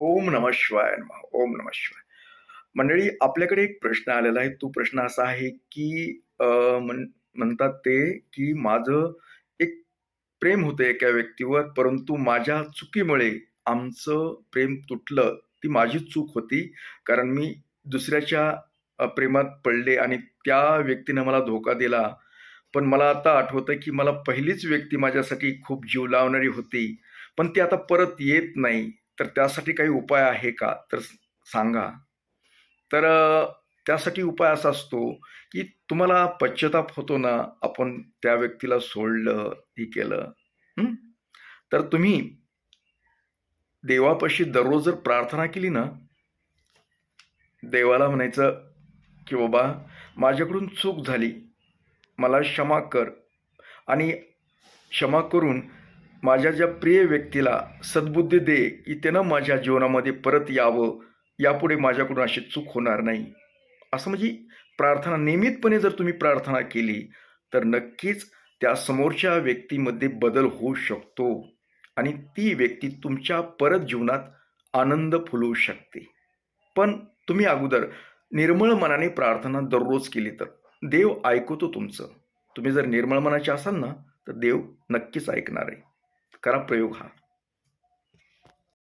ओम नमः शिवाय नमः. ओम नमः शिवाय. मंडळी, आपल्याकडे एक प्रश्न आलेला आहे. तो प्रश्न असा आहे, की म्हणतात ते, की माझं एक प्रेम होतं एका व्यक्तीवर, परंतु माझ्या चुकीमुळे आमचं प्रेम तुटलं. ती माझी चूक होती. कारण मी दुसऱ्याच्या प्रेमात पडले आणि त्या व्यक्तीनं मला धोका दिला. पण मला आता आठवतंय, की मला पहिलीच व्यक्ती माझ्यासाठी खूप जीव लावणारी होती. पण ती आता परत येत नाही. तर त्यासाठी काही उपाय आहे का? तर सांगा. तर त्यासाठी उपाय असा असतो, की तुम्हाला पश्चाताप होतो ना, आपण त्या व्यक्तीला सोडलं, हे केलं. हं? तर तुम्ही देवापाशी दररोज जर प्रार्थना केली ना, देवाला म्हणायचं, की "बाबा, माझ्याकडून चूक झाली. मला क्षमा कर." आणि क्षमा करून माझ्या ज्या प्रिय व्यक्तीला सद्बुद्धी दे, की त्यानं माझ्या जीवनामध्ये परत यावं. यापुढे माझ्याकडून अशी चूक होणार नाही. असं म्हणजे प्रार्थना नियमितपणे जर तुम्ही प्रार्थना केली, तर नक्कीच त्या समोरच्या व्यक्तीमध्ये बदल होऊ शकतो आणि ती व्यक्ती तुमच्या परत जीवनात आनंद फुलवू शकते. पण तुम्ही अगोदर निर्मळ मनाने प्रार्थना दररोज केली तर देव ऐकतो तुमचं. तुम्ही जर निर्मळ मनाचे असाल ना, तर देव नक्कीच ऐकणार आहे. करा प्रयोग हा.